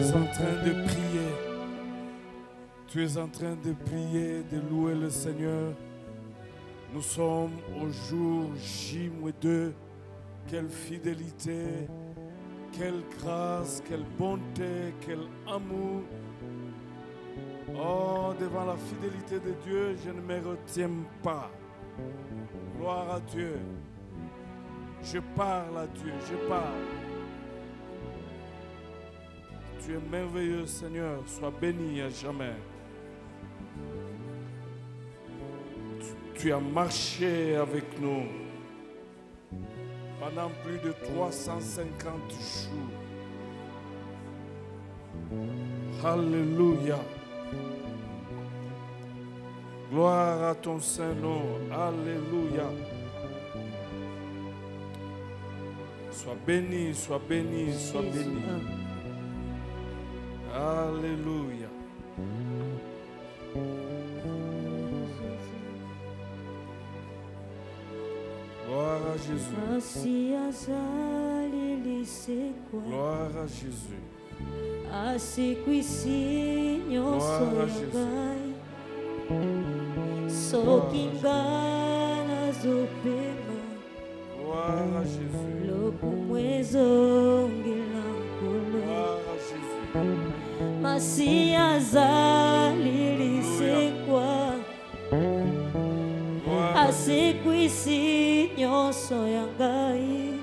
es en train de prier. Tu es en train de prier, de louer le Seigneur. Nous sommes au jour J-2. Quelle fidélité, quelle grâce, quelle bonté, quel amour. Oh, devant la fidélité de Dieu, je ne me retiens pas. Gloire à Dieu. Je parle à Dieu, je parle. Tu es merveilleux, Seigneur. Sois béni à jamais. Tu as marché avec nous pendant plus de 350 jours. Alléluia. Gloire à ton Saint-Nom. Alléluia. Sois béni, sois béni, sois béni. Alléluia. Gloire à Jésus. Gloire à Jésus. Gloire à Jésus. Gloire à Jésus. Gloire à Jésus. Masia zalili sekwa asekwisi nyonso ya ngai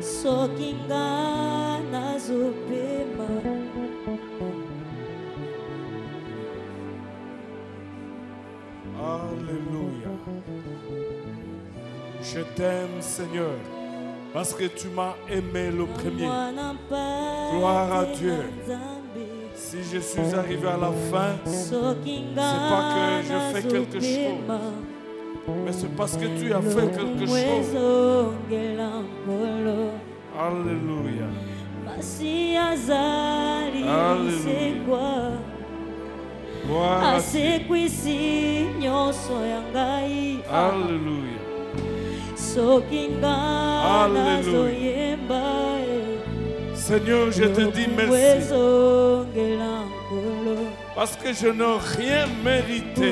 soki nga nazopema. Alléluia. Je t'aime, Seigneur, parce que tu m'as aimé le premier. Gloire à Dieu. Si je suis arrivé à la fin, c'est pas que je fais quelque chose, mais c'est parce que tu as fait quelque chose. Alléluia. Alléluia. Gloire à Dieu. Alléluia. Alléluia. Seigneur, je te dis merci. Parce que je n'ai rien mérité.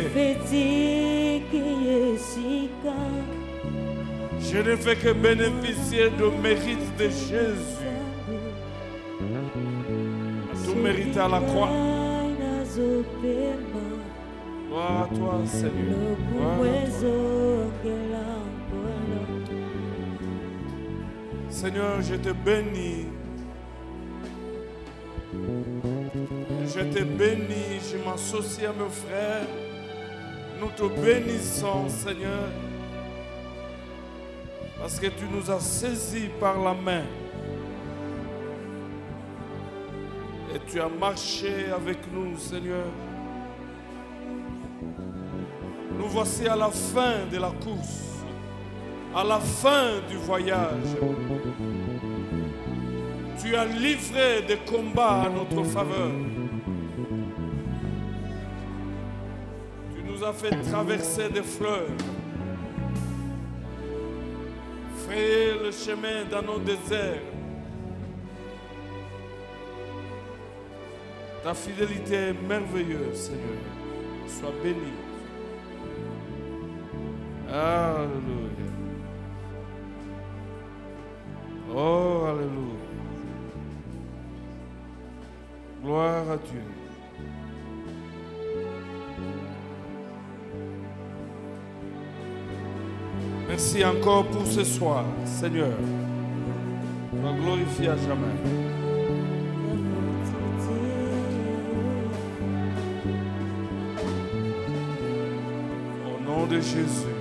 Je ne fais que bénéficier du mérite de Jésus. Tout mérité à la croix. Gloire à toi, Seigneur. Gloire à toi. Seigneur, je te bénis. Je te bénis, je m'associe à mes frères. Nous te bénissons, Seigneur, parce que tu nous as saisis par la main et tu as marché avec nous, Seigneur. Nous voici à la fin de la course, à la fin du voyage. Tu as livré des combats à notre faveur. Tu nous as fait traverser des fleuves, frayer le chemin dans nos déserts. Ta fidélité est merveilleuse, Seigneur. Sois béni. Alléluia. Oh, alléluia. Gloire à Dieu. Merci encore pour ce soir, Seigneur. Sois glorifié à jamais. Au nom de Jésus.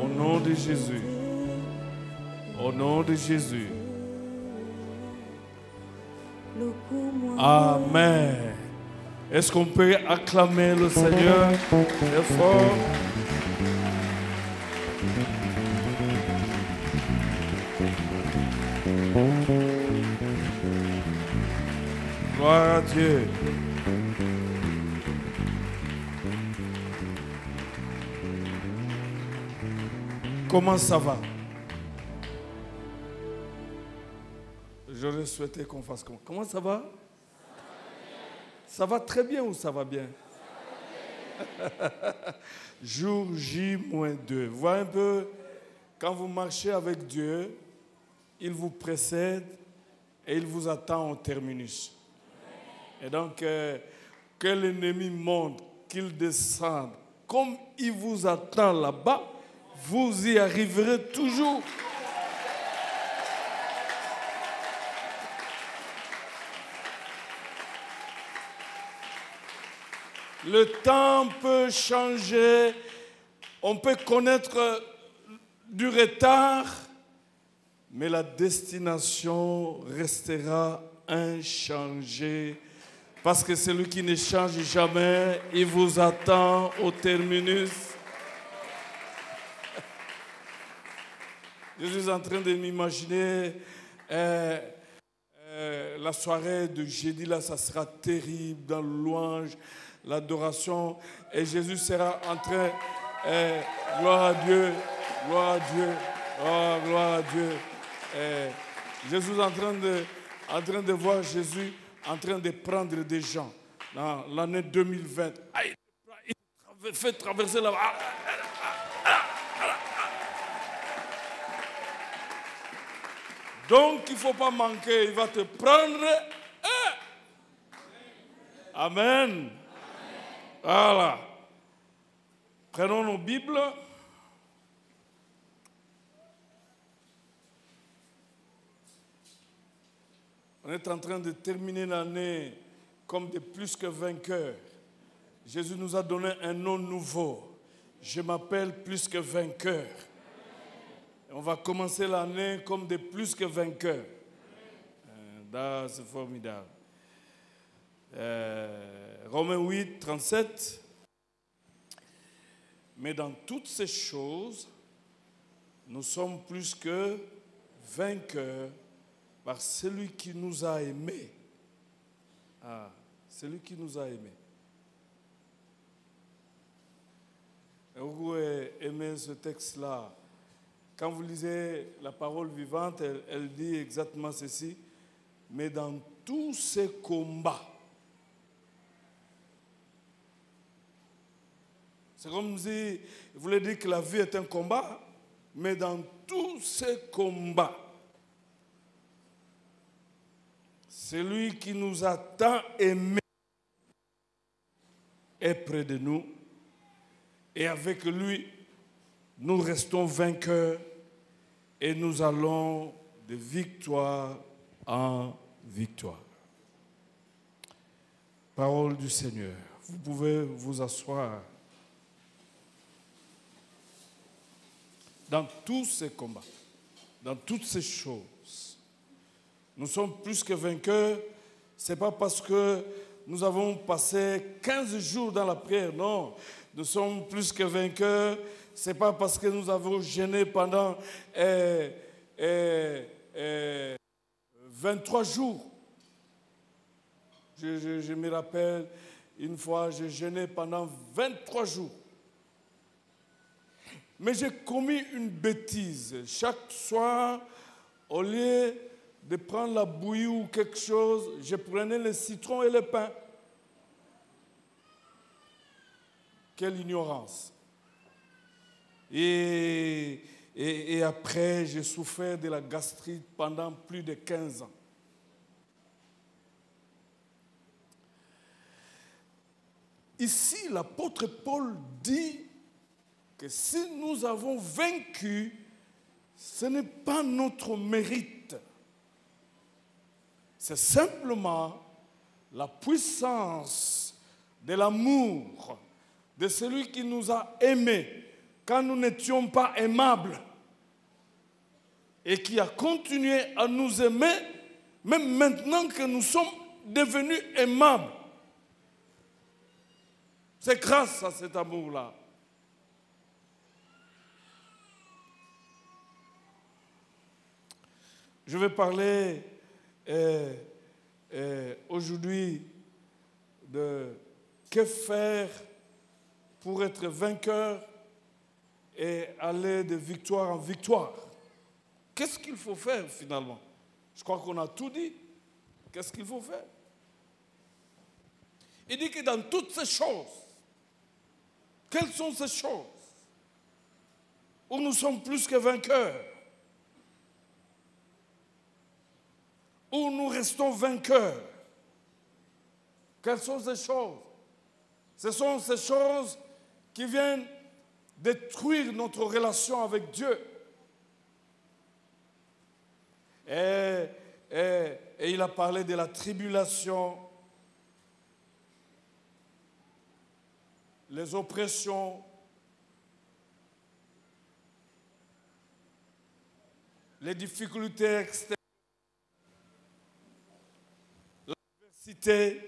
Au nom de Jésus. Au nom de Jésus. Amen. Est-ce qu'on peut acclamer le Seigneur très fort? Gloire à Dieu. Comment ça va? J'aurais souhaité qu'on fasse comment? Comment ça va? Ça va très bien ou ça va bien? Jour J-2. Vous voyez un peu, quand vous marchez avec Dieu, il vous précède et il vous attend au terminus. Et donc, que l'ennemi monte, qu'il descende, comme il vous attend là-bas, vous y arriverez toujours. Le temps peut changer, on peut connaître du retard, mais la destination restera inchangée. Parce que celui qui ne change jamais, il vous attend au terminus. Je suis en train de m'imaginer la soirée de jeudi, là, ça sera terrible dans le louange, l'adoration. Et Jésus sera en train, gloire à Dieu, gloire à Dieu, oh, gloire à Dieu. Jésus est en train de voir Jésus en train de prendre des gens dans l'année 2020. Il fait traverser là-bas. Donc, il ne faut pas manquer. Il va te prendre. Amen. Voilà. Prenons nos Bibles. On est en train de terminer l'année comme des plus que vainqueurs. Jésus nous a donné un nom nouveau. Je m'appelle plus que vainqueur. Et on va commencer l'année comme des plus que vainqueurs. C'est formidable. Romains 8, 37. Mais dans toutes ces choses, nous sommes plus que vainqueurs par celui qui nous a aimés. Ah, celui qui nous a aimés. Et vous aimez ce texte-là. Quand vous lisez la parole vivante, elle dit exactement ceci. Mais dans tous ces combats, c'est comme si il voulait dire que la vie est un combat, mais dans tous ces combats, celui qui nous a tant aimés est près de nous. Et avec lui, nous restons vainqueurs et nous allons de victoire en victoire. Parole du Seigneur. Vous pouvez vous asseoir. Dans tous ces combats, dans toutes ces choses, nous sommes plus que vainqueurs. Ce n'est pas parce que nous avons passé 15 jours dans la prière, non. Nous sommes plus que vainqueurs. Ce n'est pas parce que nous avons jeûné pendant 23 jours. Je me rappelle, une fois, j'ai jeûné pendant 23 jours. Mais j'ai commis une bêtise. Chaque soir, au lieu de prendre la bouillie ou quelque chose, je prenais le citron et le pain. Quelle ignorance. Et après, j'ai souffert de la gastrite pendant plus de 15 ans. Ici, l'apôtre Paul dit que si nous avons vaincu, ce n'est pas notre mérite. C'est simplement la puissance de l'amour de celui qui nous a aimés quand nous n'étions pas aimables et qui a continué à nous aimer même maintenant que nous sommes devenus aimables. C'est grâce à cet amour-là. Je vais parler aujourd'hui de que faire pour être vainqueur et aller de victoire en victoire. Qu'est-ce qu'il faut faire finalement Je crois qu'on a tout dit. Qu'est-ce qu'il faut faire? Il dit que dans toutes ces choses, quelles sont ces choses où nous sommes plus que vainqueurs? Où nous restons vainqueurs? Quelles sont ces choses? Ce sont ces choses qui viennent détruire notre relation avec Dieu. Et il a parlé de la tribulation, les oppressions, les difficultés externes, l'adversité.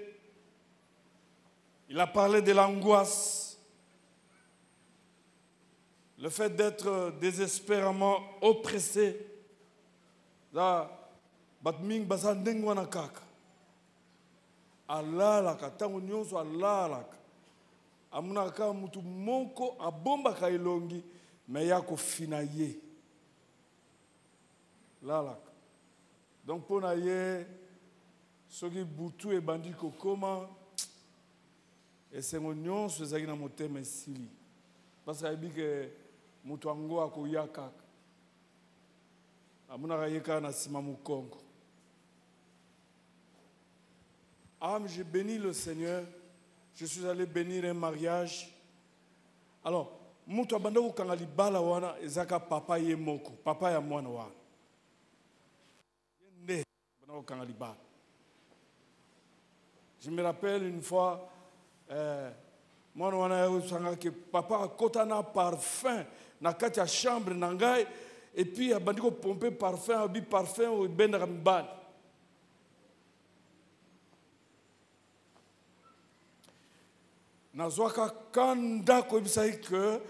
Il a parlé de l'angoisse, le fait d'être désespérément oppressé. Là, batming basa ndengwana kaka. Alalaka, tango nyonso alalaka. Amunaka mutu moko abomba kailongi, mais yako finaye. Lalaka. Donc pour naye, soki butu e bandi kokoma, et c'est mon nyonso ezaki na motema esili. Parce que que mutu ango akoya kaka. J'ai béni le Seigneur. Je suis allé bénir un mariage. Alors, mutu abanda kokanga libala wana ezaka papa ye moko, papa ya mwana wana. Nde abanda kokanga libala. Je me rappelle une fois, mwana wana yosanga que papa akota na parfum na kati ya chambre na ngai. Et puis, il a pompé parfum, il parfum au ben ramban. Nazwaka kanda ko bisai que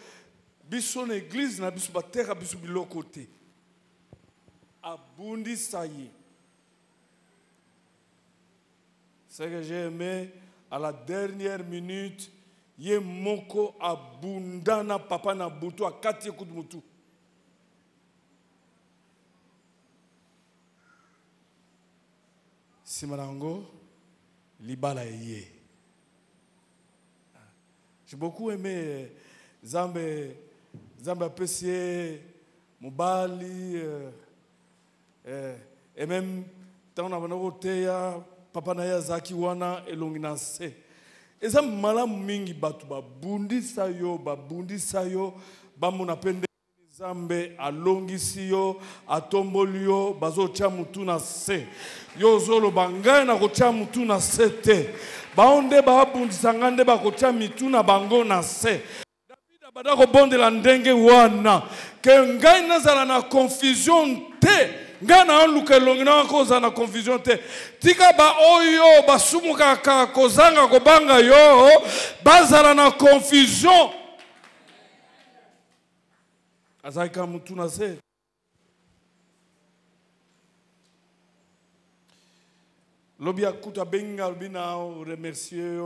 bison église na biso batera biso biloko te. Abundi sayi. Ce que j'ai aimé à la dernière minute, ye moko abunda na papa na butu akati ekudumutu. Simarango, libala ye. J'ai beaucoup aimé Zambe apprécié Mobali et même tant on a voté papa naya zaki wana elonginase. Et ça malam mingi batu babundi sayo bamuna pende Zambe alongisi yo atomboli yo bazotia mutu na se. Yozolo bangai na kotia mutu na se te. Baonde babundisa ngande bakotia mitu na bango na se. David abada ko bondela ndenge wana ke ngai nazala na confusion te. Ngai na luka elongina koza na confusion te. Tika ba oyo basumuka ka kozanga kobanga yo bazala na confusion. Azaka mutu na se. Lobia kuta benga bina remercier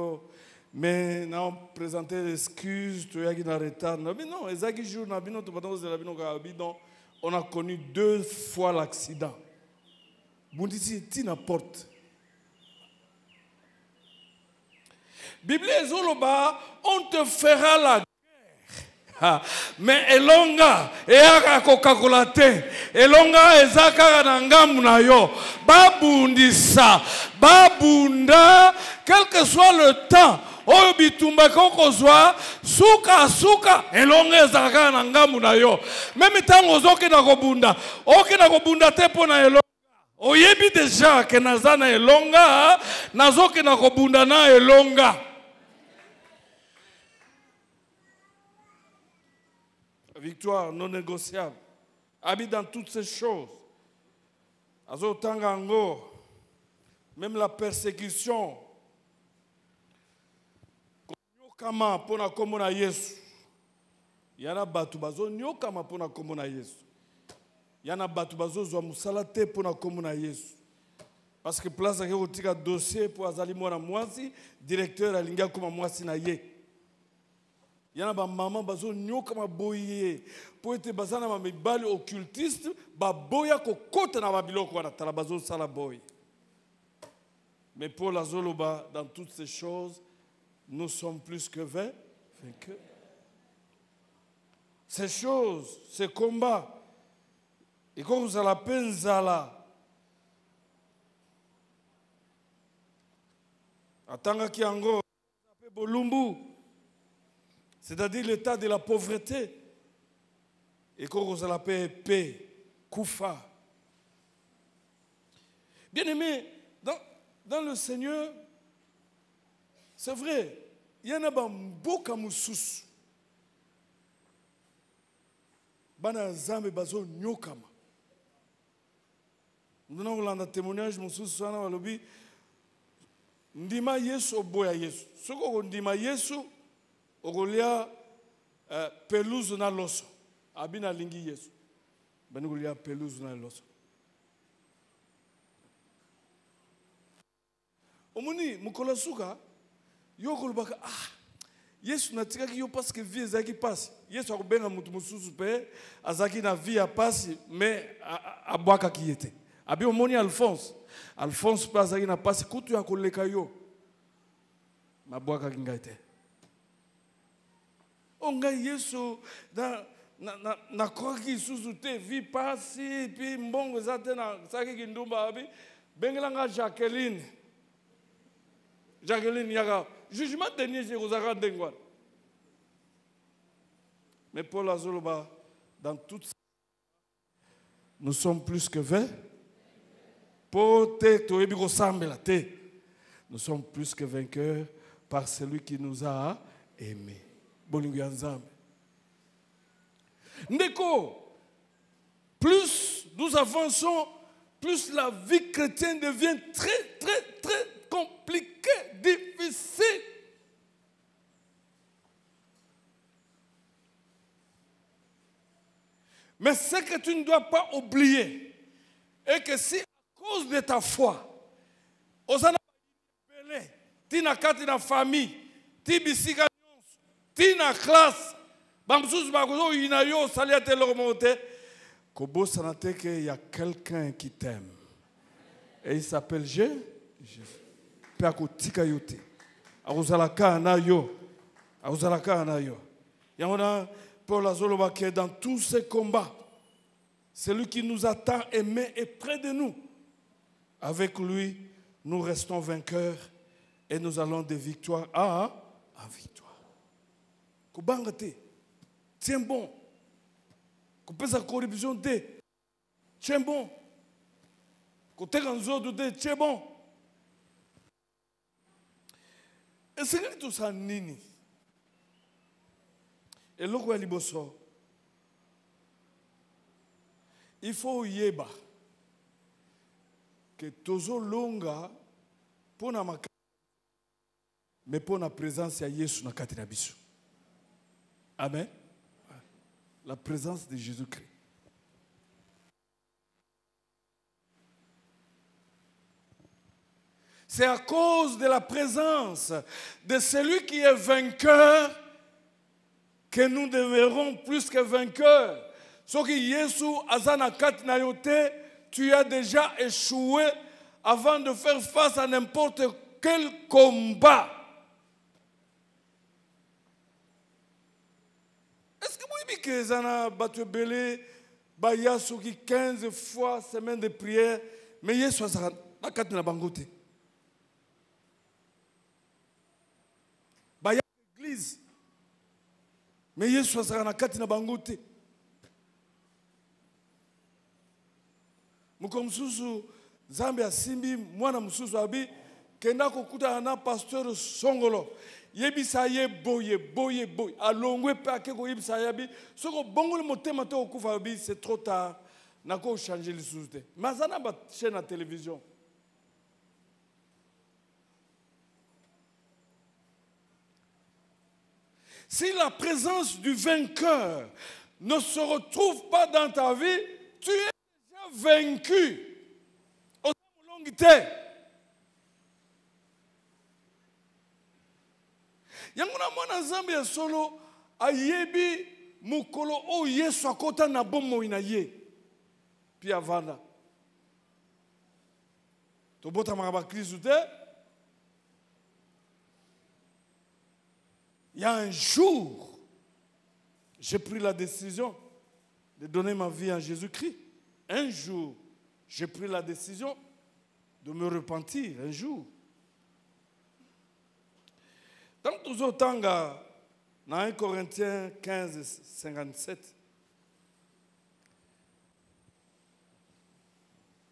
mais n'a présenté l'excuse tu as qui na retard. Mais non, ezaki jour na bino to patons de la bino ka bidon. On a connu 2 fois l'accident. Bundisi ti na porte. Bible ezoloba on te fera la mais elonga eyaka kokakola te elonga ezaka na ngamu na yo babundisa babunda quel que soit le temps oyo bitumba kokozwa suka elonga ezaka na ngamu na yo même tango ozokenda kobunda te pona elonga oyebi déjà ke naza na elonga nazokenda kobunda na elonga. Victoire non négociable. Habite dans toutes ces choses. Azotangango, même la persécution. Nyokama pona komona Yesu. Yana batu bazo nyokama pona komona Yesu. Yana batu bazo zwa musala te pona komona Yesu. Parce que place à otika dossier pour azali mwana mwasi, directeur alinga kuma mwasi na ye. Il y a des mamans qui ont boyé pour être bazana ma mibali occultiste ba boya ko kota na babiloko wana tala bazo sala boy. Mais pour la Zoloba, dans toutes ces choses, nous sommes plus que vainqueurs. Ces choses, ces combats, et quand vous allez à Penzala, à Tangakiango, Bolumbu, c'est-à-dire l'état de la pauvreté, et quand vous allez à paix, Koufa. Bien aimé, dans le Seigneur, c'est vrai, il y en a beaucoup de sous. Bana zambe bazo nyokama. Nous avons un témoignage mususu sana walobi ndima Yesu oboya Yesu. Soko ndima Yesu ogolia pelouse na loso. Abina lingi Yesu. Bani golia pelouse na loso. Omuni mukola suka yoko baka Yesu natika ki yo parce que vie ezaki passe. Yesu akobenga mutu mususu pe azaki na vie a passe mais abwaka ki yete. Abi omoni Alphonse. Alphonse pe azaki na passe kutu ya koleka yo. Mabwaka ki ngaite. Onga Yesu na koki susu te vie passe puis mbongo zate na saki kindumba abi bengelanga Jacqueline Yaga. Jugement dernier, je vous ai rendu. Mais Paul Azoloba, dans toutes ces... nous sommes plus que 20. Nous sommes plus que vainqueurs par celui qui nous a aimés. Ndeko, plus nous avançons, plus la vie chrétienne devient très, très, très compliqué, difficile. Mais ce que tu ne dois pas oublier est que si à cause de ta foi, osana belé, tina kati na famille, ti bisika nyonso, tina classe, bamsusu bakozo inayo saliate l'ormonté, kobo sanate que il y a quelqu'un qui t'aime. Et il s'appelle Jésus. Akotika yote akozalaka na yo akozalaka na yo yangona Paul azoloba que dans tous ces combats celui qui nous a tant aimé est près de nous. Avec lui nous restons vainqueurs et nous allons de victoire en victoire. Kubanga te tiens bon kupesa corruption te tiens bon kuteka nzodo te tiens bon. Et c'est tout ça nini. Et le roi liboso. Il faut yeba que tozo longa pour na maka mais pour la présence de Jésus na kati na biso. Amen. La présence de Jésus-Christ. C'est à cause de la présence de celui qui est vainqueur que nous deviendrons plus que vainqueurs. Ce qui Yesu azana kat na yote, tu as déjà échoué avant de faire face à n'importe quel combat. Est-ce que vous dites que zana battu belé baya qui 15 fois semaine de prière, mais Yesu azana kat na bangote. Église. Mais Yesu azala na kati na bangote. Mukomsusu Zambi asimbi mwana mususu abi kenda kokuta na pasteur Songolo. Yebisa ye boye alongwe pe akeko yebisa yabi soko bongole motema to okufa abi c'est trop tard nako changer les sous te. Mazana ba chaîne à télévision. Si la présence du vainqueur ne se retrouve pas dans ta vie, tu es déjà vaincu. Yanguna mwana Zambia solo ayebi mukolo o Yesu akota na bomoi na ye puis avanda tobota makaba Kristo te. Il y a un jour, j'ai pris la décision de donner ma vie à Jésus-Christ. Un jour, j'ai pris la décision de me repentir. Un jour. Dans tout autant, dans 1 Corinthiens 15, 57,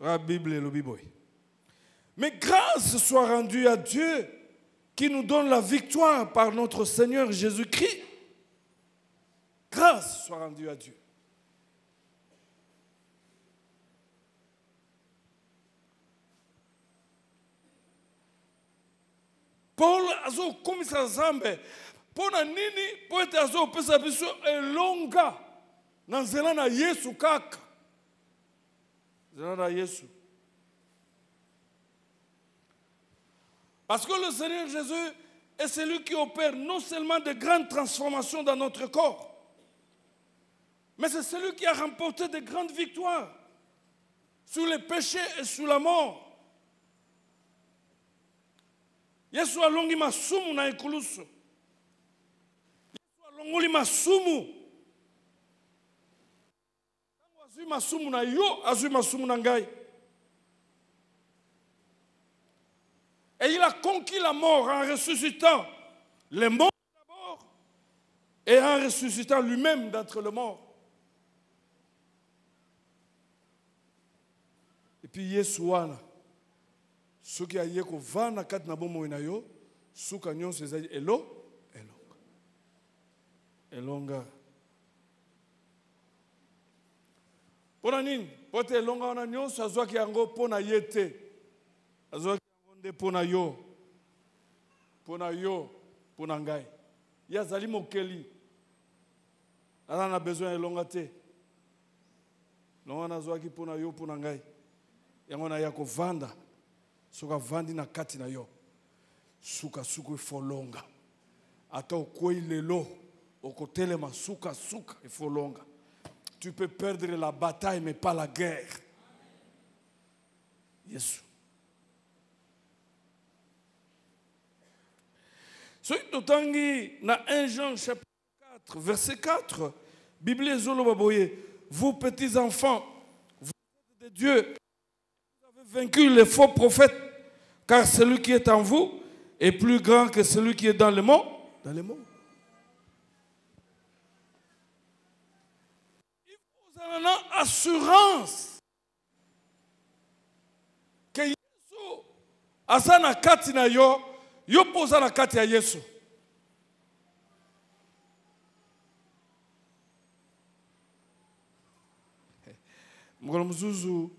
la Bible est le Bible. Mais grâce soit rendue à Dieu qui nous donne la victoire par notre Seigneur Jésus-Christ. Grâce soit rendue à Dieu. Paul azo komisa zambe pona nini poete azo pesa biso elonga na nzela na Yesu kaka. Nzela na Yesu. Parce que le Seigneur Jésus est celui qui opère non seulement de grandes transformations dans notre corps, mais c'est celui qui a remporté de grandes victoires sur les péchés et sur la mort. Yesu alongi masumu na ekulusu. Yesu alongoli masumu. Tango azui masumu na yo, azui masumu na ngai. Et il a conquis la mort en ressuscitant les morts d'abord et en ressuscitant lui-même d'entre les morts. Et puis Yesu wana soki aye ko vana kat na bomo na yo suka nyonso ezali elonga. Pona nini? Pote elonga wana nyonso azwaki yango pona ye te. Azwaki yango nde pona yo. Pona yo, pona ngai. Ya zali mokeli. Ala na besoin elonga te. Longa nazwaki pona yo, pona ngai. Yango na ya ko vanda. Soka vandi na kati na yo. Suka ifolonga. Ata okwei lelo. Okotelema suka ifolonga. Tu peux perdre la bataille mais pas la guerre. Yesu. Soki totangi na 1 Jean chapitre 4 verset 4, Bible ezoloba boye, vous petits enfants, vous êtes de Dieu. Vaincu les faux prophètes, car celui qui est en vous est plus grand que celui qui est dans le monde. Dans le monde. Il faut avoir une assurance que Yesu azana kati na yo, yo poza na kati ya Yesu. Mukolo muzuzu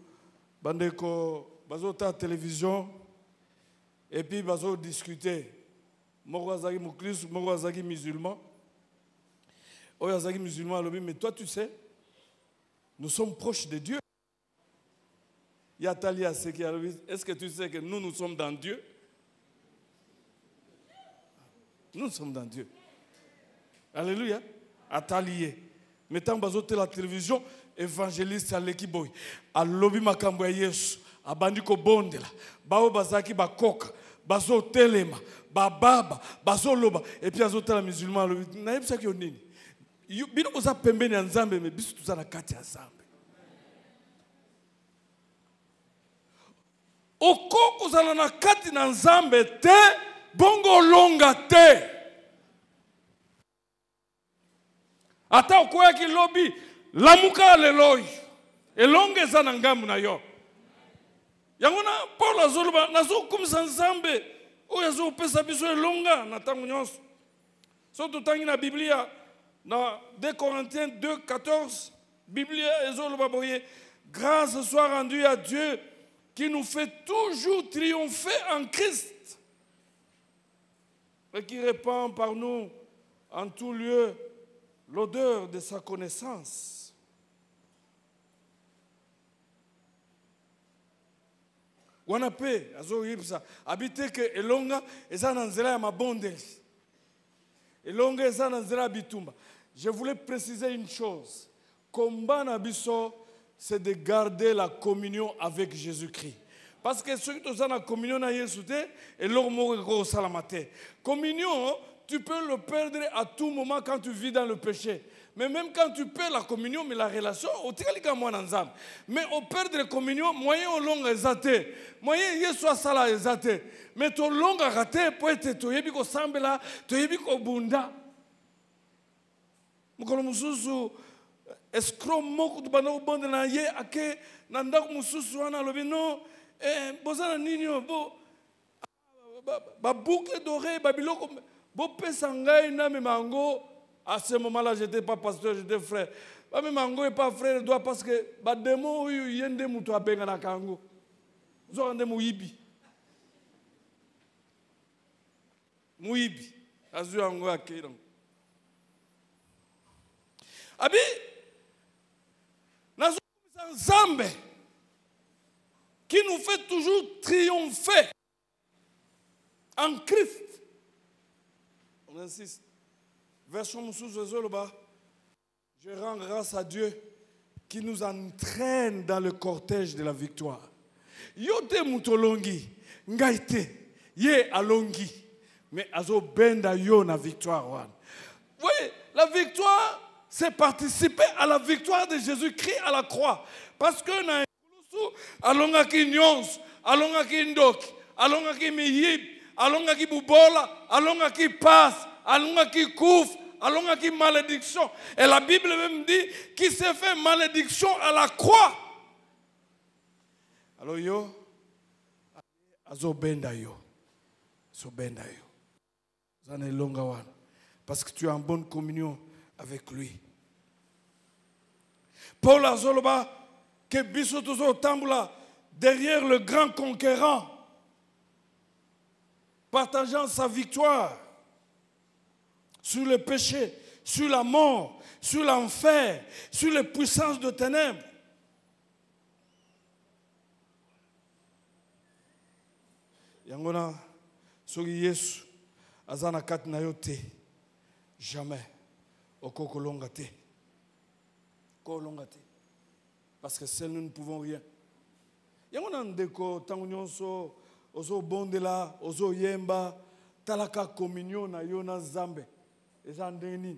bandeko bazota télévision et puis bazo discuter moko azaki mukristo moko azaki musulman oyo azaki musulman alobi mais toi tu sais nous sommes proches de Dieu. Yatali a ce qui alobi est-ce que tu sais que nous sommes dans Dieu? Nous sommes dans Dieu. Alléluia. Atalié. Mettons bazote la télévision évangéliste aleki boy alobi makambo ya Yesu abandi ko bondela bao bazaki bakoka bazo telema bababa bazo loba et puis azotala musulman alobi na yebisa ki nini bino koza pembeni ya Nzambe me biso tuza na kati ya Nzambe oko kozala na kati na Nzambe te bongo longa te ata okoyaki lobi lamuka leloy elonge za na ngambu na yo yango na Paul azoloba nazo kumisa Nzambe oyo azopesa biso elonga na tango nyonso so totangi na Biblia na 2 Corinthiens 2:14 Biblia ezoloba boye grâce soit rendue à Dieu qui nous fait toujours triompher en Christ et qui répand par nous en tout lieu l'odeur de sa connaissance. Wanape azo yipsa habite que elonga eza na nzela ya mabondeli. Et longue eza na nzela bitumba. Je voulais préciser une chose. Combat na biso, c'est de garder la communion avec Jésus-Christ. Parce que ceux qui ont la communion na Yesu te, et leur mot salamate. Communion, tu peux le perdre à tout moment quand tu vis dans le péché. Mais même quand tu perds la communion, mais la relation, mais au perdre la communion, moyen au long exaté, moyen Yesu asala exaté. Mais ton long a raté, pour être toyebi ko sambela, toyebi ko bunda. Mukolo mususu escroc moko tubana ubonde na ye ake na ndako mususu wana lobi non bozana nini bo ba boucle d'oreille babiloko bo pesa ngai na memango. À ce moment-là, je n'étais pas pasteur, j'étais frère. Mais mango n'est pas frère, doit parce que les démons, ils y ont des moutons à benga na kango. Ils ont des mouibi. Mouibi. Azu ango akira. Abi, nazo Nzambe qui nous fait toujours triompher en Christ. On insiste. Version Moussous-Zoloba, je rends grâce à Dieu qui nous entraîne dans le cortège de la victoire. Yote mutolongi, ngaite, ye alongi, mais azo benda yo na victoire. Oui, la victoire, c'est participer à la victoire de Jésus-Christ à la croix. Parce que na alonga ki nyons, alonga ki ndok, alonga ki miyib, alonga ki bubola, alonga ki passe, alonga ki kouf, alonga ki malédiction. Et la Bible même dit qu'il s'est fait malédiction à la croix. Alors yo, azo benda yo, so benda yo. Zane longa wana. Parce que tu es en bonne communion avec lui. Paul azoloba que biso tozo tambula derrière le grand conquérant, partageant sa victoire sur le péché, sur la mort, sur l'enfer, sur les puissances de ténèbres. Yangona soki Yesu azana kati na yo te, jamais okoko longa te. Parce que seul nous ne pouvons rien. Yangona ndeko tangu nyonso ozo bondela, ozo yemba, talaka communion na yo na Nzambe. Ezandeni.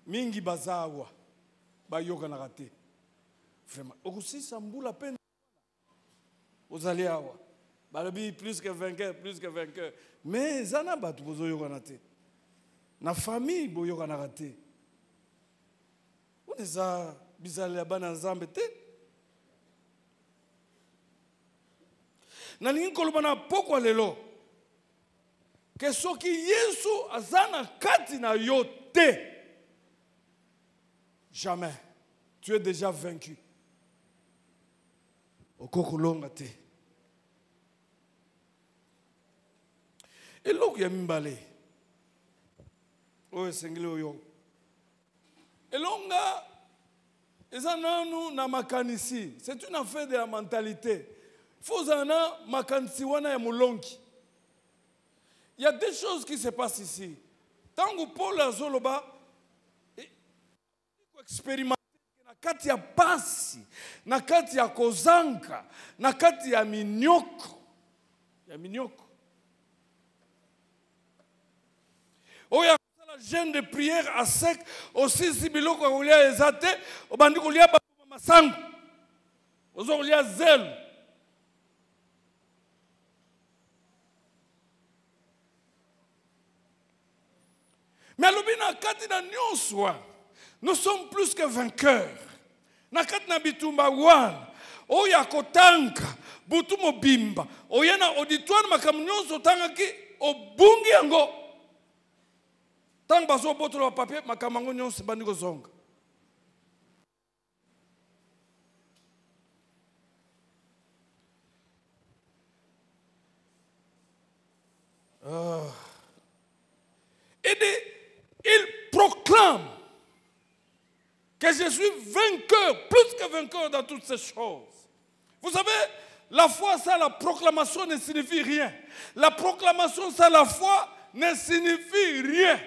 Mingi bazawa bayoka na raté. Vraiment. Okusisa mbula peine. Ozali awa. Balobi plus que vainqueur. Mais zana batu bozo yoka na te. Na famille boyoka na raté. On eza bizali abana Nzambe te. Nalingi koloba na poko lelo que soki Yesu azana kati na yo te, jamais tu es déjà vaincu. Okoko longa te. Eloko ya mimbale oyo esengeli oyo elonga eza nanu na makanisi. C'est une affaire de la mentalité. Fozana makanisi wana ya mulongi. Il y a des choses qui se passent ici. Tango Paul azoloba expérimenter na kati ya pasi, na kati ya kozanka, na kati ya minyoko. Oya la jeûne de prière à sec aussi si biloko kolia ezate obandi kolia ba masango. Ozo kolia zèle. Mais l'obina katina nyoswa, nous sommes plus que vainqueurs. Na katina bitumba wan, oya kotanka, butu mobimba, oya na auditoire makamunyoso tangaki obungi yango. Tang baso botolo papier makamango nyonso bandiko zonga. Il proclame que je suis vainqueur, plus que vainqueur dans toutes ces choses. Vous savez, La foi sans la proclamation ne signifie rien. La proclamation sans la foi ne signifie rien.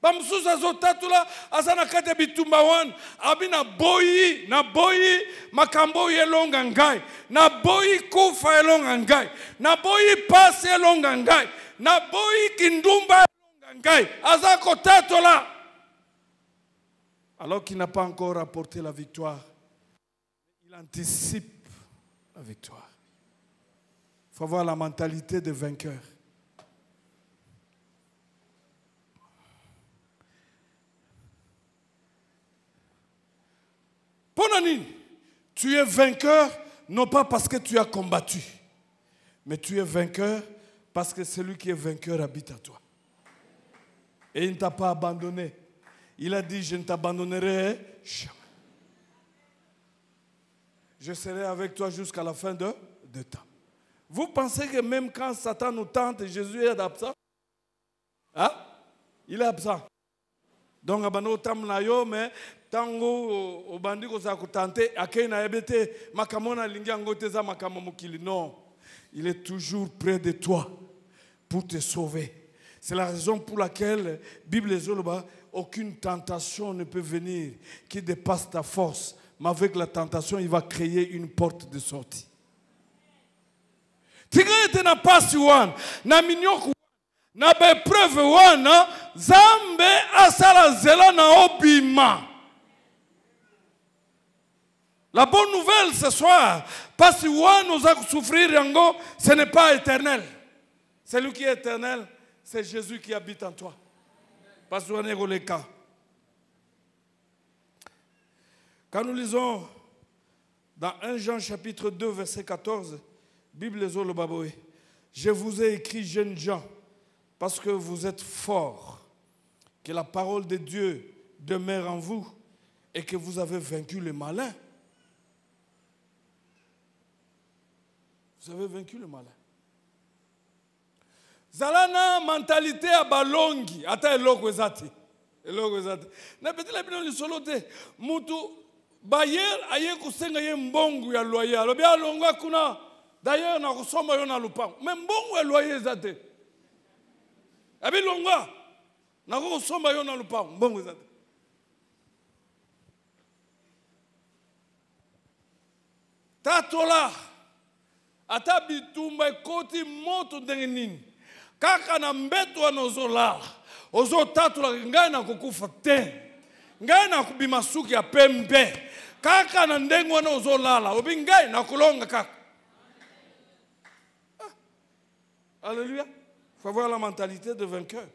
Bamsusu azotatula azana kate bitumba wan abina boyi na boyi makambo yelonga ngai na boyi kufa yelonga ngai na boyi pasi yelonga ngai na boyi kindumba yelonga ngai azako tatola alors qu'il n'a pas encore apporté la victoire. Il anticipe la victoire. Il faut avoir la mentalité de vainqueur. Ponanine, tu es vainqueur non pas parce que tu as combattu, mais tu es vainqueur parce que celui qui est vainqueur habite à toi. Et il ne t'a pas abandonné. Il a dit, je ne t'abandonnerai jamais. Je serai avec toi jusqu'à la fin de temps. Vous pensez que même quand Satan nous tente, Jésus est absent? Hein? Il est absent. Donc, abano tam na yo, mais tango obandi ko sa kutante akei na ebete makamona lingi angote za makamo mukili. Non, il est toujours près de toi pour te sauver. C'est la raison pour laquelle Bible Zoloba, aucune tentation ne peut venir qui dépasse ta force. Mais avec la tentation, il va créer une porte de sortie. Tigete na pasi wan, na minyoku na bepreuve wana, Zambe asala zela na obima. La bonne nouvelle ce soir, pasi wan nous a souffrir yango, ce n'est pas éternel. Celui qui est éternel, c'est Jésus qui habite en toi. Pasi wan ego le cas. Quand nous lisons dans 1 Jean chapitre 2 verset 14, Bible Zolo Baboé, je vous ai écrit jeunes gens parce que vous êtes forts, que la parole de Dieu demeure en vous et que vous avez vaincu le malin. Vous avez vaincu le malin. Zalana mentalité à balongi, ata eloko ezati. Eloko ezati. Na petit la bino ni solote, mutu bayer aye kusenga ye mbongo ya loyer. Alobi alonga kuna d'ailleurs na kusoma yo na lupango. Mais mbongo ya loyer ezate. Abi longa na kusoma yo na lupango, mbongo ezate. Tatola ata bitumba ekoti moto ndenge nini. Kaka na mbeto anozola. Ozo tatola ngai na kukufa te. Ngai na kubima suki ya pembe. Kaka na ndengo wana ozolala. Obi ngai na kulonga kaka. Alléluia. Il faut avoir la mentalité de vainqueur.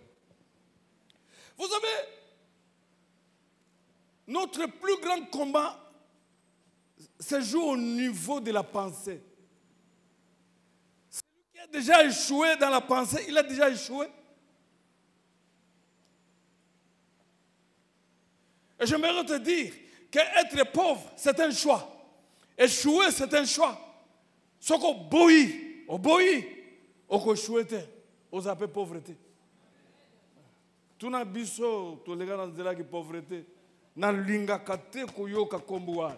Vous savez, notre plus grand combat se joue au niveau de la pensée. Celui qui a déjà échoué dans la pensée, il a déjà échoué. Et j'aimerais te dire qu'être pauvre, c'est un choix. Échouer, c'est un choix. Ce qu'on boit, on boit, on peut échouer, on s'appelle pauvreté. Tout na biso, tout les gars dans la pauvreté. Na linga kate koyoka kombuwa.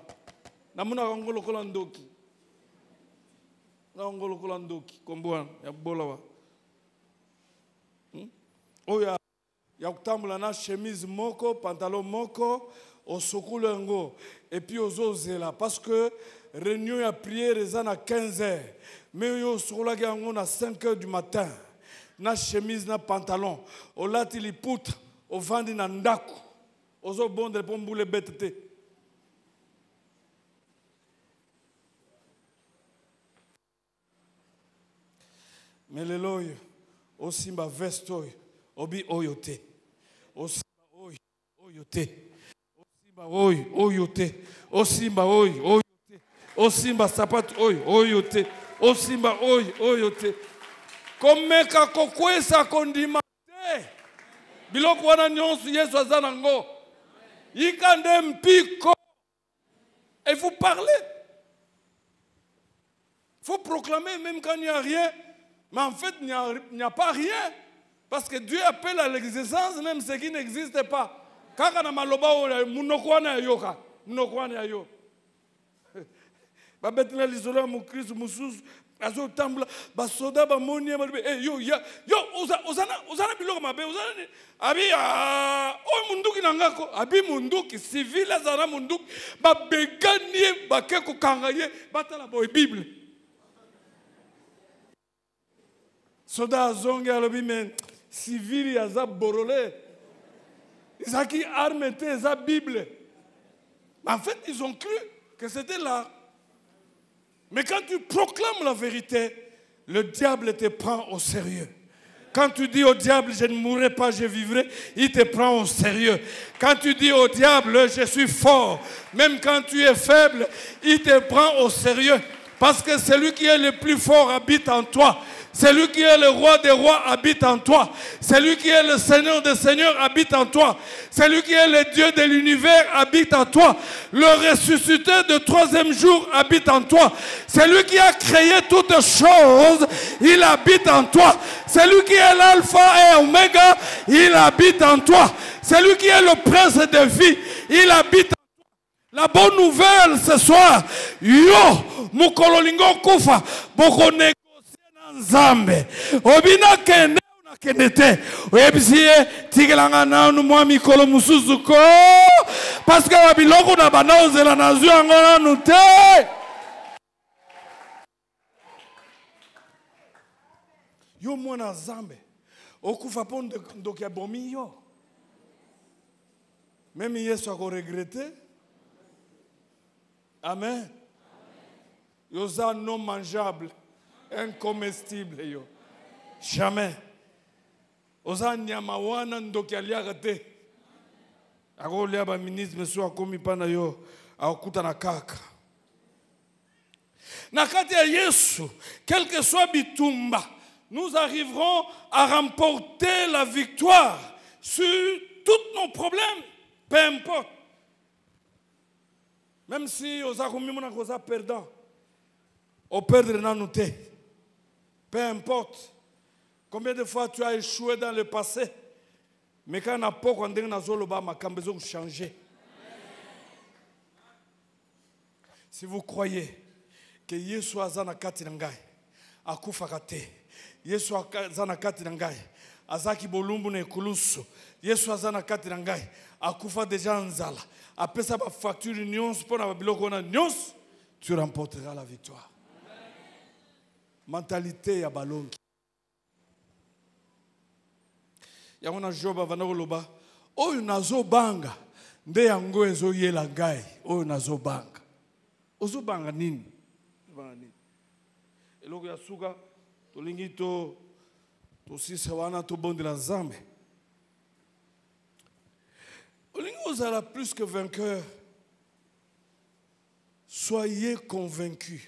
Na muna ngolo kolandoki. Na ngolo kolandoki kombuwa ya bolawa. Oya ya kutambula na chemise moko, pantalon moko, osokule ngo et puis ozozela parce que réunion ya prière ezana 15h. Mais yo sokola yango na 5h du matin. Na chemise na pantalon, olati liputa, ovandi na ndako. Ozo bonde po mbule betete. Mais leloyo, osimba vestoy, obi oyote. Osimba oy, oyote. Osimba oy, oyote. Osimba oy, oyote. Osimba sapato oy, oyote. Osimba oy, oyote. Komeka kokwesa kondima te. Biloko wana nyonso Yesu azana ngo. Yikande mpiko. Et vous parlez. Il faut proclamer même quand il n'y a rien. Mais en fait, il n'y a pas rien. Parce que Dieu appelle à l'existence même ce qui n'existe pas. Kaka na maloba munoko wana yoka. Munoko wana yo. Babetela l'isola mon Christ mususu azo tambla basoda ba moni ba yo ozana biloko mabe ozana abi o munduki nangako abi munduki civil azana munduki ba beganie ba ke ko kangaye batala boy Bible soda azonge alobi men civil yaza borole Isaki arme te za Bible. En fait, ils ont cru que c'était là. Mais quand tu proclames la vérité, le diable te prend au sérieux. Quand tu dis au diable, je ne mourrai pas, je vivrai, il te prend au sérieux. Quand tu dis au diable, je suis fort, même quand tu es faible, il te prend au sérieux. Parce que celui qui est le plus fort habite en toi. Celui qui est le roi des rois habite en toi. Celui qui est le Seigneur des seigneurs habite en toi. Celui qui est le Dieu de l'univers habite en toi. Le ressuscité de troisième jour habite en toi. Celui qui a créé toutes choses, il habite en toi. Celui qui est l'alpha et oméga, il habite en toi. Celui qui est le prince de vie, il habite en toi. La bonne nouvelle ce soir, yo, mukololingo kufa, boko négocier na nzambe. Obina kende na kendete. Oyebisiye tikelanga na mwa mikolo mususu ko. Parce que wabiloko na banaozela na zwi angona nute. Yo mwana nzambe. Okufa po ndoki abomi yo. Même Yesu ako regretter. Amen. Yosa non mangeable, incomestible yo. Jamais. Osa nyama wana ndoki aliaka te. Ako lia ba ministre so akomi pana yo akuta na kaka. Na kati ya Yesu, quel que soit bitumba, nous arriverons à remporter la victoire sur tous nos problèmes, peu importe. Même si on a perdant, on perdra dans peu importe combien de fois tu as échoué dans le passé, mais quand on a pas quand on a besoin de changer. Si vous croyez que Yesu azana kati nangai, akufa kate, Yesu azana kati nangai, azaki bolumbu ne kulusu, Yesu azana kati nangai, akufa déjà nzala. Après ça, ma facture union, pour la biloko na union, tu remporteras la victoire. Amen. Mentalité ya balongi. Ya wana joba vanako loba. Oyo nazo banga, nde yango ezo yela ngai. Oyo nazo banga. Ozo banga nini? Banga nini? Eloko ya suka, tolingi to sisa wana to bondi la nzambe. Vous allez plus que vainqueur. Soyez convaincus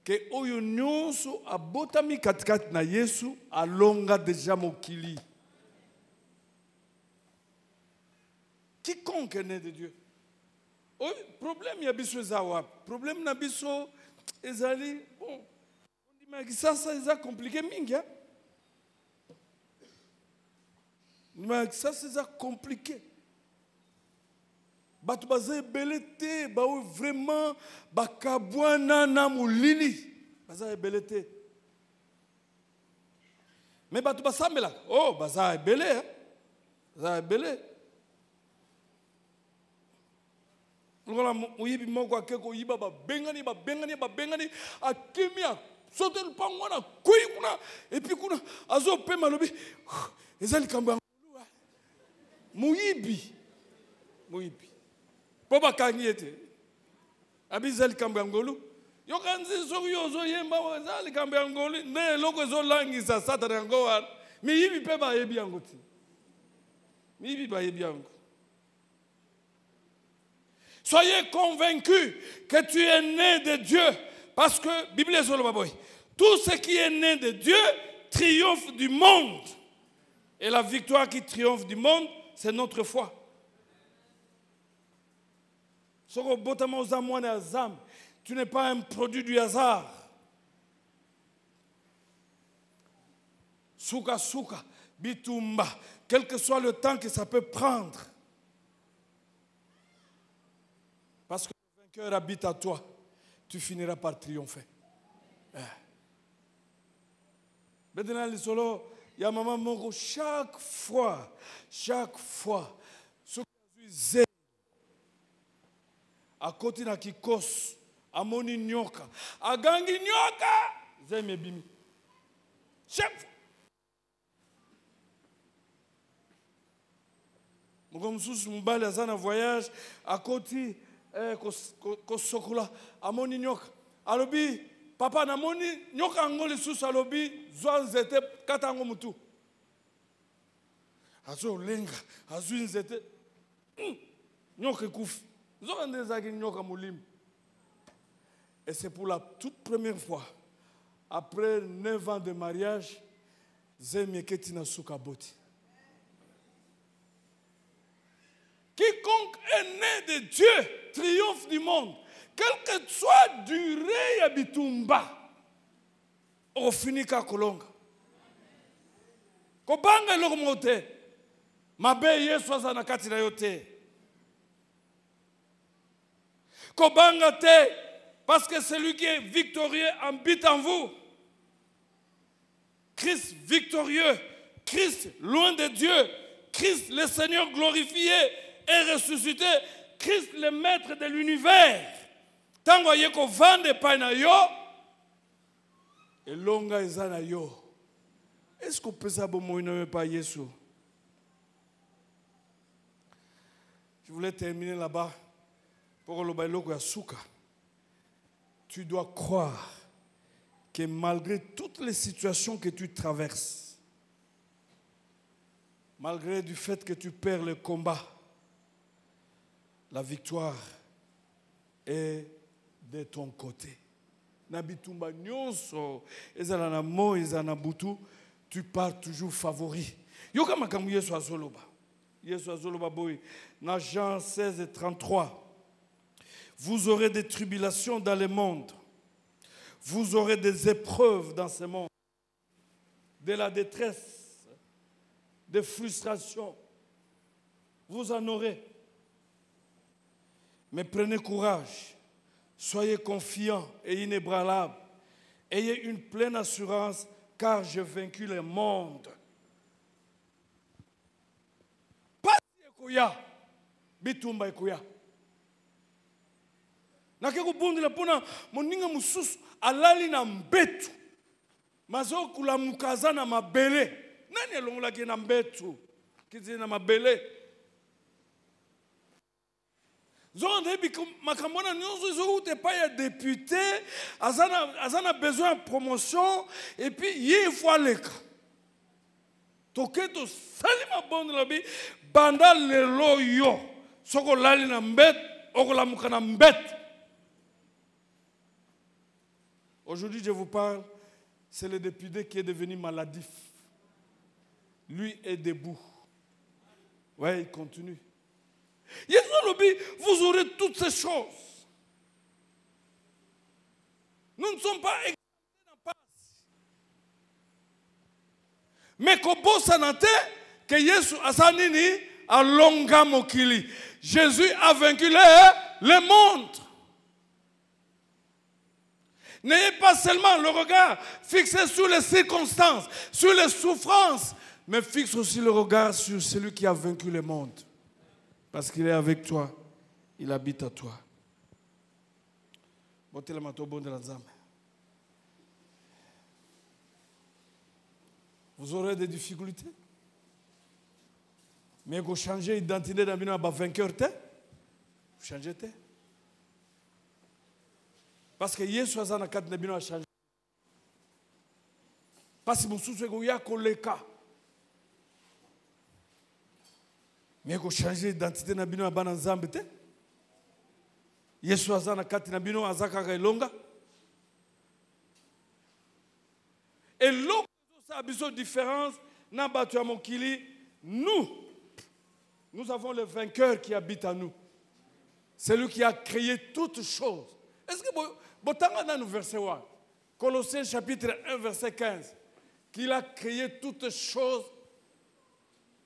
que oyo nyonso abotami katikati na Yesu alonga déjà mokili. Quiconque est né de Dieu. Oh, problème ya biso ezawa. Problème na biso ezali bon. On dit mais ça c'est compliqué mingi. Mais ça c'est compliqué. Batu baze belete ba vraiment bakabwana na mulili baza belete mais batu basambela oh baza belé baza belé ngola muyibi moko akeko yiba ba bengani akimia sote lupango na kuyi kuna et puis kuna azo pe malobi ezali kamba muyibi Boba kangiete. Abizali kambangolu. Yo kanzi so yo yemba wazali kambangolu. Ne loko zo langi sa satana ngoa. Mi hivi pe ba yebi yango ti. Mi hivi ba yebi yango. Soyez convaincus que tu es né de Dieu. Parce que, Bible est sur le baboy. Tout ce qui est né de Dieu triomphe du monde. Et la victoire qui triomphe du monde, c'est notre foi. Tu n'es pas un produit du hasard. Souka, bitumba, quel que soit le temps que ça peut prendre. Parce que le vainqueur habite à toi. tu finiras par triompher. Maintenant, les solos, il y a maman Mongo, chaque fois, ce que je à côté de Kikos, à Moni Nyoka, à Gangi Nyoka, Zeme Bimi. Chaque fois. Mon sous Mbali a un voyage à côté Kosokula, à Moni Nyoka. Alobi, papa na Moni Nyoka Angoli sous Alobi, Zouan Zete, Katango Mutu. Azo Lenga, Azuin Zete, Nyoka Kouf. Et c'est pour la toute première fois, après 9 ans de mariage, Zemieketina Soukaboti. Quiconque est né de Dieu triomphe du monde, quelle que soit durée à Bitumba, au finika kolonga. Kobanga lokomote, mabe Yesu azana kati na yote. Kobanga te, parce que celui qui est victorieux habite en vous. Christ victorieux, Christ loin de Dieu, Christ le Seigneur glorifié et ressuscité, Christ le maître de l'univers. Tango yeko vande pa na yo, et longa ezana yo. Est-ce qu'on peut s'abominer par Jésus? Je voulais terminer là-bas. Tu dois croire que malgré toutes les situations que tu traverses, malgré du fait que tu perds le combat, la victoire est de ton côté. Nabitumba nyonso, ezala na mo, ezala na butu, tu pars toujours favori. Yoka makamu Yesu azoloba. Yesu azoloba boy. Na Jean 16 et 33. Vous aurez des tribulations dans le monde. Vous aurez des épreuves dans ce monde. De la détresse, des frustrations. Vous en aurez. Mais prenez courage. Soyez confiants et inébranlables. Ayez une pleine assurance, car j'ai vaincu le monde. Pas Ekoya, Bitumba Ekoya. Nakeko bondi la pona moninga mususu alali na mbetu. Mazo kula mukaza na mabele. Nani alongola ki na mbetu? Kizi na mabele. Zonde bi makambona nyonzo zo te pa ya député, azana besoin de promotion et puis yé fois leka. Toketo salima bondi la bi banda lelo yo. Soko lali na mbet, okola mukana mbet. Aujourd'hui, je vous parle, c'est le député qui est devenu maladif. Lui est debout. Ouais, il continue. Vous aurez toutes ces choses. Nous ne sommes pas exemptés d'en passe. Mais kobo sanate que Yesu asanini a longa mokili. Jésus a vaincu le monde. N'ayez pas seulement le regard fixé sur les circonstances, sur les souffrances, mais fixe aussi le regard sur celui qui a vaincu le monde. Parce qu'il est avec toi, il habite à toi. Vous aurez des difficultés. Mais vous changez d'identité dans le vainqueur, vous changez. Parce que Yesu azana kat nebino a changé. Parce que mususu ego ya koleka. Mais ego changer d'identité na bino abana nzambe te. Yesu azana kat na bino azaka elonga. Et l'autre ça a besoin de différence na batu ya mokili, nous avons le vainqueur qui habite en nous. C'est lui qui a créé toutes choses. Est-ce que vous avez un verset 1, Colossiens chapitre 1, verset 15, qu'il a créé toutes choses,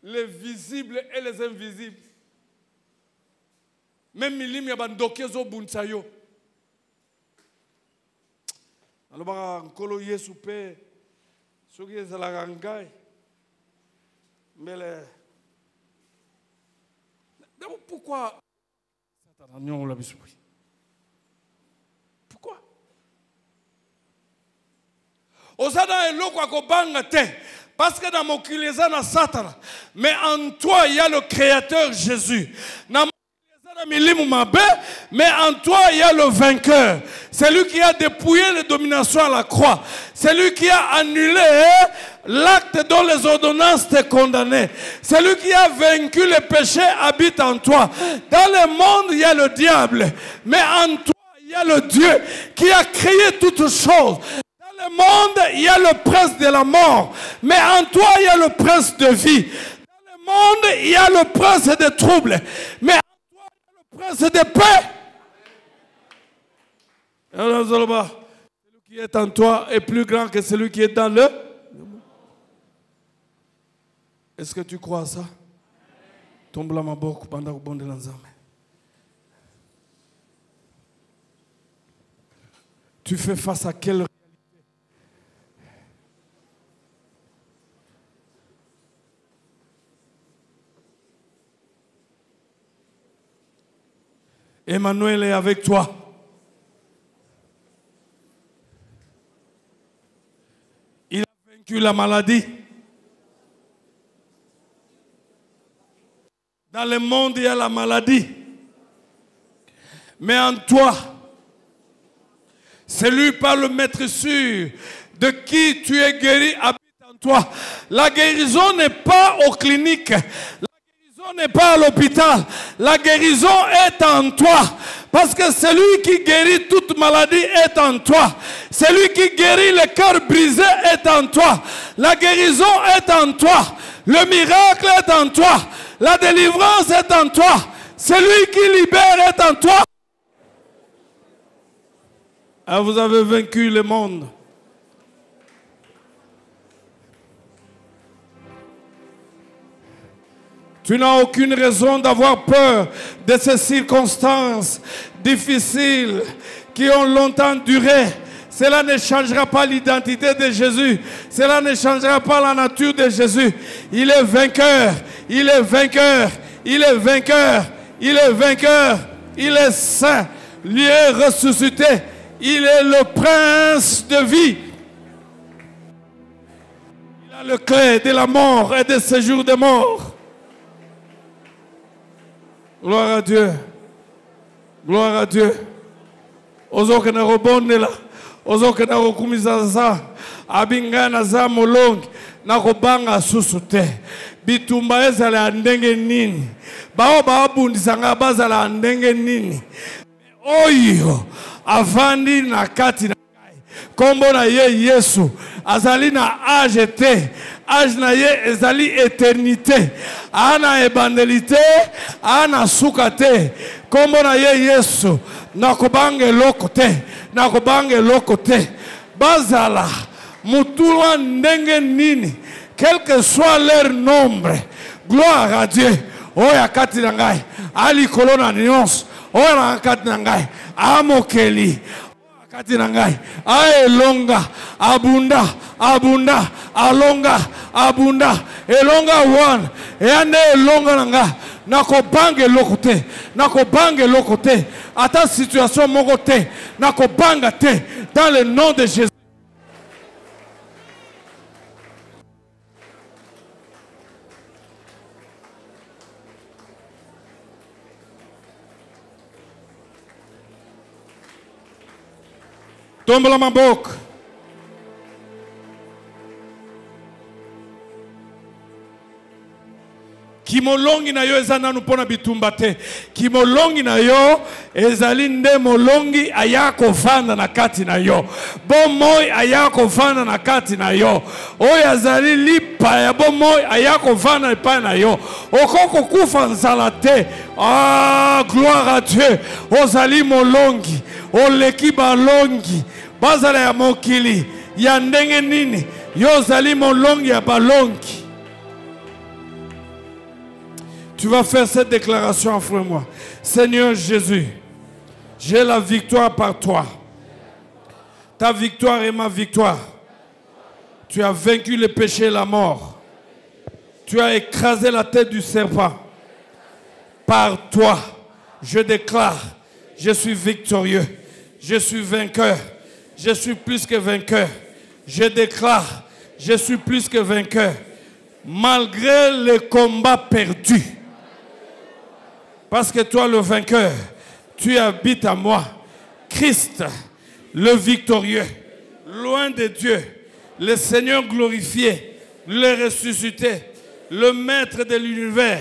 les visibles et les invisibles. Même milim ya bandokezo bunsayo. alobaka nkolo Yesu pe soki ezalaka ngai mbele. Pourquoi pourquoi Osana eloko akobanga te parce que dans mokili eza na Satana, mais en toi il y a le Créateur Jésus. Mais en toi il y a le vainqueur. C'est lui qui a dépouillé les dominations à la croix. C'est lui qui a annulé l'acte dont les ordonnances te condamnaient. C'est lui qui a vaincu les péchés habite en toi. Dans le monde il y a le diable, mais en toi il y a le Dieu qui a créé toutes choses. Dans le monde il y a le prince de la mort, mais en toi il y a le prince de vie. Dans le monde il y a le prince des troubles, mais prince de paix. Celui qui est en toi est plus grand que celui qui est dans le monde. Est-ce que tu crois à ça? Tombe la maboko pendant que bon de l'ensemble. Tu fais face à quelle réalité? Emmanuel est avec toi. Il a vaincu la maladie. Dans le monde, il y a la maladie. Mais en toi, c'est lui par le maître sûr de qui tu es guéri habite en toi. La guérison n'est pas aux cliniques. N'est pas à l'hôpital. La guérison est en toi. Parce que celui qui guérit toute maladie est en toi. Celui qui guérit le cœur brisé est en toi. La guérison est en toi. Le miracle est en toi. La délivrance est en toi. Celui qui libère est en toi. Ah, vous avez vaincu le monde. Tu n'as aucune raison d'avoir peur de ces circonstances difficiles qui ont longtemps duré. Cela ne changera pas l'identité de Jésus. Cela ne changera pas la nature de Jésus. Il est vainqueur. Il est vainqueur. Il est vainqueur. Il est vainqueur. Il est saint. Il est ressuscité. Il est le prince de vie. Il a le clé de la mort et des séjours de mort. Gloire à Dieu. Gloire à Dieu. Ozoke na robondela. Ozoke na rokumizaza. Abinga na za molongi. Na kobanga susute. Bitumba ezala ndenge nini. Bao babundisanga bazala ndenge nini. Oyo. Avandi na kati na kai. Kombo na ye Yesu. Azali na âge te. Âge na ye ezali éternité. Ana ebandelité, ana sukate. Kombo na ye Yesu. Nakobange lokote. Nakobange lokote. Bazala. Mutulwa ndenge nini. Quel que soit leur nombre. Gloire à Dieu. Oya kati na ngai. Ali kolona nyonso. Oya kati na ngai. Amokeli. Kati na ngai. Aelonga. Abunda. Abunda. Alonga. Abunda. Elonga one. Eande elonga nanga. Nako bange lokote. Nako bange lokote. Ata situation moko te. Nako banga te. Dans le nom de Jésus. Tombe la maboko. Kimolongi na yo ezana nupona bitumbate. Kimolongi na yo ezali nde molongi ayako fanda na kati na yo. Bomoi ayako fanda na kati na yo. Oyo azali lipa ya bomoi ayako fanda pa na yo. Okoko kufa nzala te. Ah, gloire à Dieu. Ozali molongi. Oleki balongi. Bazala ya mokili. Ya ndenge nini. Yo zali molongi ya balongi. Tu vas faire cette déclaration entre moi. Seigneur Jésus, j'ai la victoire par toi. Ta victoire est ma victoire. Tu as vaincu le péché et la mort. Tu as écrasé la tête du serpent. Par toi, je déclare, je suis victorieux. Je suis vainqueur. Je suis plus que vainqueur. Je déclare, je suis plus que vainqueur. Malgré les combats perdus. Parce que toi, le vainqueur, tu habites à moi. Christ, le victorieux, loin de Dieu, le Seigneur glorifié, le ressuscité, le maître de l'univers,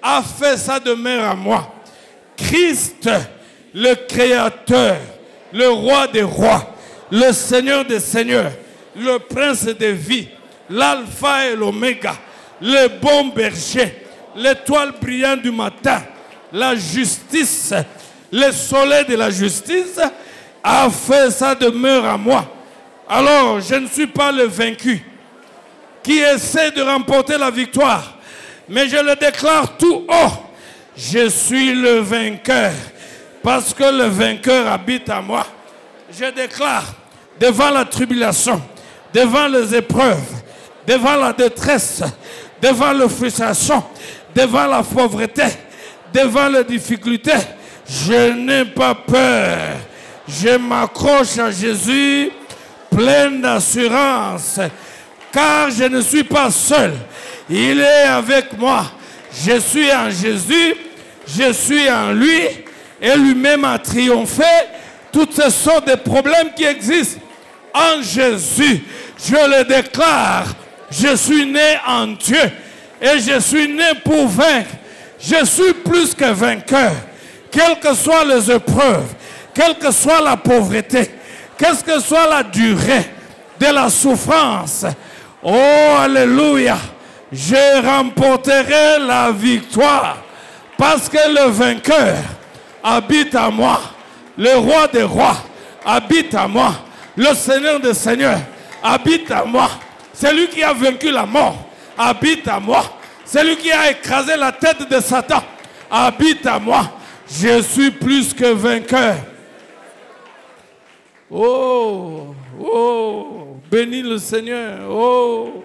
a fait sa demeure à moi. Christ, le créateur, le roi des rois, le Seigneur des seigneurs, le prince des vies, l'alpha et l'oméga, le bon berger, l'étoile brillante du matin, la justice, le soleil de la justice, a fait sa demeure à moi. Alors, je ne suis pas le vaincu qui essaie de remporter la victoire, mais je le déclare tout haut. Je suis le vainqueur parce que le vainqueur habite à moi. Je déclare devant la tribulation, devant les épreuves, devant la détresse, devant la frustration, devant la pauvreté, devant les difficultés, je n'ai pas peur. Je m'accroche à Jésus, plein d'assurance, car je ne suis pas seul. Il est avec moi. Je suis en Jésus, je suis en lui, et lui-même a triomphé toutes ces sortes de problèmes qui existent. En Jésus, je le déclare, je suis né en Dieu, et je suis né pour vaincre. Je suis plus que vainqueur, quelles que soient les épreuves, quelle que soit la pauvreté, quelle que soit la durée de la souffrance. Oh, alléluia, je remporterai la victoire parce que le vainqueur habite à moi, le roi des rois habite à moi, le Seigneur des seigneurs habite à moi, celui qui a vaincu la mort habite à moi, celui qui a écrasé la tête de Satan habite à moi. Je suis plus que vainqueur. Oh, oh, bénis le Seigneur. Oh,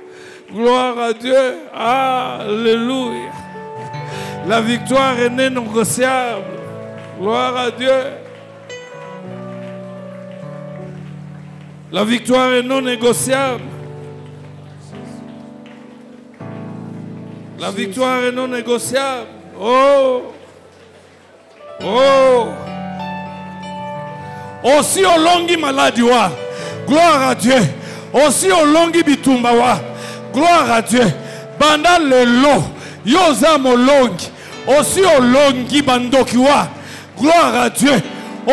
gloire à Dieu. Alléluia. La victoire est non négociable. Gloire à Dieu. La victoire est non négociable. La victoire est non négociable. Oh, oh. Aussi au longi maladi wa, gloire à Dieu. Aussi au longi bitumba wa, gloire à Dieu. Banda le lo, yoza molongi. Aussi au longi bandoki wa, gloire à Dieu.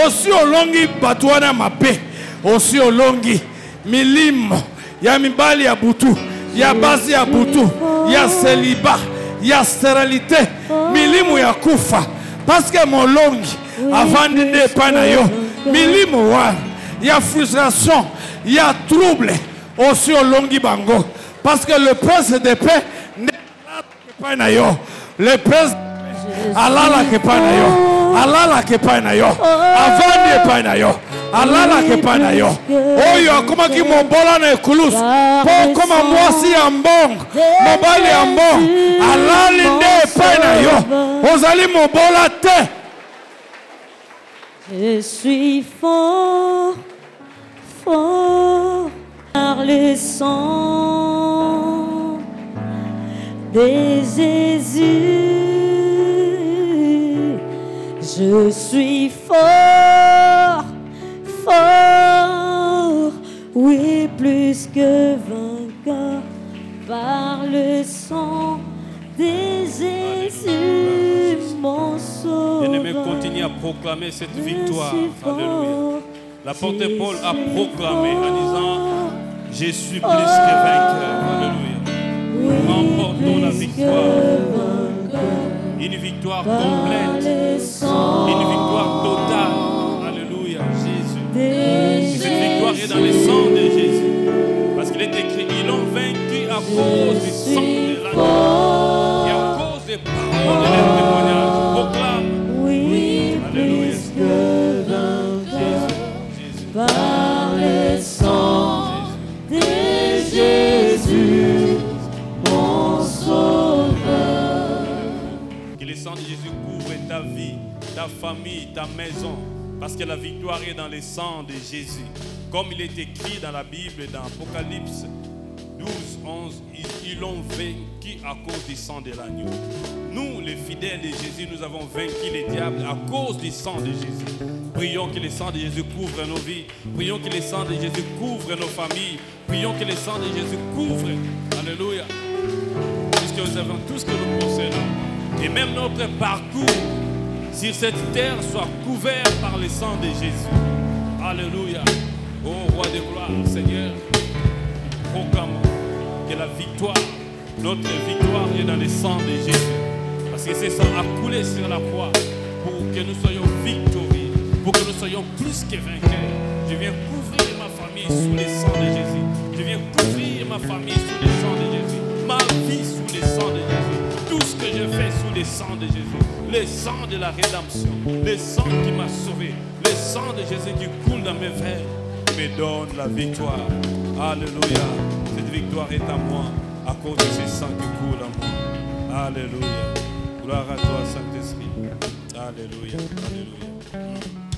Aussi au longi batuana mabe. Aussi au longi milimo ya mibali ya butu, ya basi ya butu, ya célibat, ya stérilité, milimo ya kufa. Parce que mon longi avant de ne pas nayo. Milimo wa, il y a frustration, il y a trouble aussi au longi bango. Parce que le prince de paix n'est pas nayo. Le prince alala ke pa nayo. Alala ke pa nayo. Avant de pas nayo. Alala ke pa nayo. Oyo comment qui mombola na ekulus. Po comme moi si ambong. Mobali ambong. Alali ne pa nayo. Ozali mombola te. Je suis fort, fort par le sang de Jésus. Je suis fort, fort, oui, plus que vainqueur par le sang de Jésus, mon sauveur. Bien-aimé, continue à proclamer cette victoire. Alléluia. L'apôtre Paul a proclamé en disant: je suis plus que vainqueur. Alléluia. Remportons la victoire. Une victoire complète. Une victoire totale. Alléluia. Jésus. Et cette victoire est dans le sang de Jésus. Parce qu'il est écrit: ils l'ont vaincu à cause du sang de l'agneau et à cause des paroles de leur témoignage. Proclame. Oui, Alléluia. plus que vainqueur par le couvre ta vie, ta famille, ta maison. Parce que la victoire est dans le sang de Jésus. Comme il est écrit dans la Bible, dans Apocalypse 12, 11, ils l'ont vaincu à cause du sang de l'agneau. Nous, les fidèles de Jésus, nous avons vaincu les diables à cause du sang de Jésus. Prions que le sang de Jésus couvre nos vies. Prions que le sang de Jésus couvre nos familles. Prions que le sang de Jésus couvre. Alléluia. Puisque nous avons tout ce que nous possédons. Et même notre parcours sur cette terre soit couvert par le sang de Jésus. Alléluia. Ô roi de gloire, Seigneur, proclamons que la victoire, notre victoire est dans le sang de Jésus. Parce que ce sang a coulé sur la croix pour que nous soyons victorieux, pour que nous soyons plus que vainqueurs. Je viens couvrir ma famille sous le sang de Jésus. Je viens couvrir ma famille sous le sang de Jésus. Ma vie sous le sang de Jésus. Tout ce que je fais sous le sang de Jésus. Le sang de la rédemption. Le sang qui m'a sauvé. Le sang de Jésus qui coule dans mes veines me donne la victoire. Alléluia. Cette victoire est à moi à cause de ce sang qui coule en moi. Alléluia. Gloire à toi, Saint-Esprit. Alléluia. Alléluia.